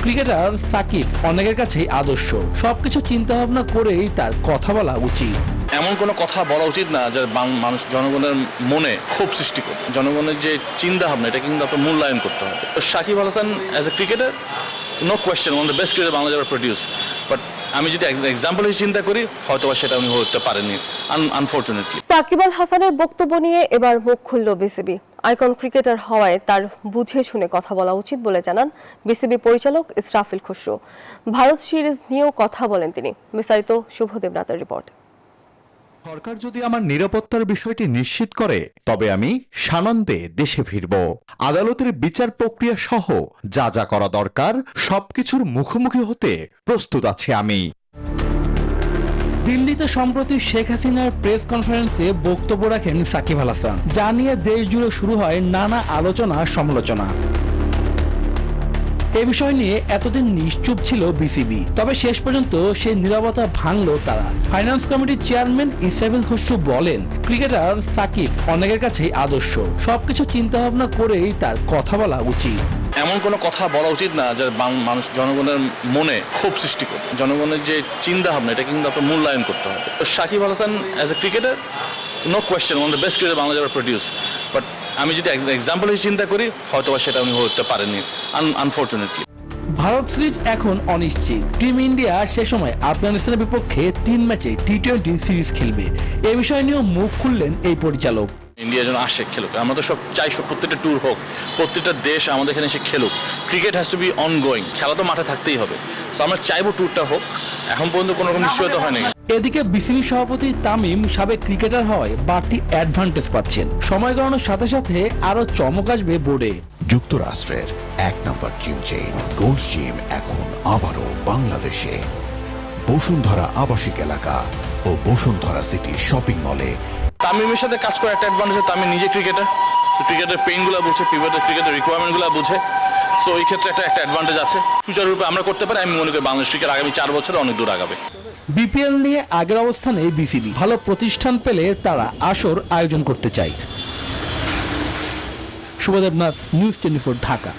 Cricketer Shakib অনেকের কাছেই আদর্শ। সবকিছু চিন্তা ভাবনা করেই তার কথা বলা উচিত। এমন কোনো কথা বলা উচিত না যে মানুষ জনগণের মনে ক্ষোভ সৃষ্টি করবে। জনগণের যে চিন্তা ভাবনা এটা কিন্তু আপনার মূল্যায়ন করতে হবে। Shakib Al Hasan as a cricketer no question one the best cricketer Bangladesh ever produce, but আমি যদি এক্সাম্পল হিসেবে চিন্তা করি হয়তো সেটা উনি হতে পারেননি আনফরচুনেটলি। সাকিব আল হাসানের বক্তব্য নিয়ে এবার মুখ খুলল বিসিবি। আইকন ক্রিকেটার হওয়ায় তার বুঝে শুনে কথা বলা উচিত বলে জানান বিসিবি পরিচালক ইসরাফিল খসরু। ভারত সিরিজ নিয়েও কথা বলেন তিনি। বিস্তারিত শুভদেব নাথের রিপোর্ট। সরকার যদি আমার নিরাপত্তার বিষয়টি নিশ্চিত করে তবে আমি সানন্দে দেশে ফিরব। আদালতের বিচার প্রক্রিয়া সহ যা যা করা দরকার সবকিছুর মুখোমুখি হতে প্রস্তুত আছি আমি। দিল্লিতে সম্প্রতি শেখ হাসিনার প্রেস কনফারেন্সে বক্তব্য রাখেন সাকিব আল হাসান, যা নিয়ে দেশ জুড়ে শুরু হয় নানা আলোচনা সমালোচনা। এ বিষয় নিয়ে এতদিন নিশ্চুপ ছিল বিসিবি, তবে শেষ পর্যন্ত সেই নীরবতা ভাঙল তারা। ফাইন্যান্স কমিটির চেয়ারম্যান ইসরাফিল খসরু বলেন, ক্রিকেটার সাকিব অনেকের কাছেই আদর্শ। সবকিছু চিন্তা ভাবনা করেই তার কথা বলা উচিত। এমন কোনো কথা বলা উচিত না যে মানুষ জনগণের মনে ক্ষোভ সৃষ্টি করবে। জনগণের যে চিন্তা ভাবনা এটা কিন্তু আপনার মূল্যায়ন করতে হবে। Shakib Al Hasan as a cricketer no question one the best cricketer Bangladesh ever produce, but আমি যদি এক্সাম্পল হিসেবে চিন্তা করি হয়তো সেটা উনি হতে পারেননি আনফরচুনেটলি। ভারত সিরিজ এখন অনিশ্চিত। টিম ইন্ডিয়া সে সময় আফগানিস্তানের বিপক্ষে 3 ম্যাচে টি-20 সিরিজ খেলবে। এ বিষয় নিয়েও মুখ খুললেন এই পরিচালক। ইন্ডিয়া যেন আসে, খেলুক। আমরা তো সব চাই প্রত্যেকটা ট্যুর হোক, প্রত্যেকটা দেশ আমাদের এখানে এসে খেলুক। Cricket has to be ongoing, খেলা তো মাঠে থাকতেই হবে। তো আমরা চাইবো ট্যুরটা হোক। এখন পর্যন্ত কোনো রকম নিশ্চয়তা হয়নি। এদিকে বিসিবি সভাপতি তামিম সাবেক ক্রিকেটার হওয়ায় বাড়তি অ্যাডভান্টেজ পাচ্ছেন। সময় গড়ানোর সাথে সাথে আরো চমক আসবে বোর্ডে। যুক্তরাষ্ট্রের 1 নম্বর জিম চেইন গোল্ড জিম এখন আবারও বাংলাদেশে। বসুন্ধরা আবাসিক এলাকা ও বসুন্ধরা সিটি শপিং মলে। তামিমের সাথে কাজ করার একটা অ্যাডভান্টেজ, তামিম নিজে ক্রিকেটার, ক্রিকেটের পেইনগুলো বুঝে, ক্রিকেটের রিকোয়ারমেন্টগুলো বুঝে। সো এই ক্ষেত্রে একটা অ্যাডভান্টেজ আছে। ফিউচার রূপে আমরা করতে পারি। আমি মনে করি বাংলাদেশ ক্রিকেট আগামী 4 বছরে অনেক দূর আগাবে। বিপিএল নিয়ে আগের অবস্থানে বিসিবি ভালো প্রতিষ্ঠান পেলে তারা আসর আয়োজন করতে চায়। শুভদেব নাথ, নিউজ 24, ঢাকা।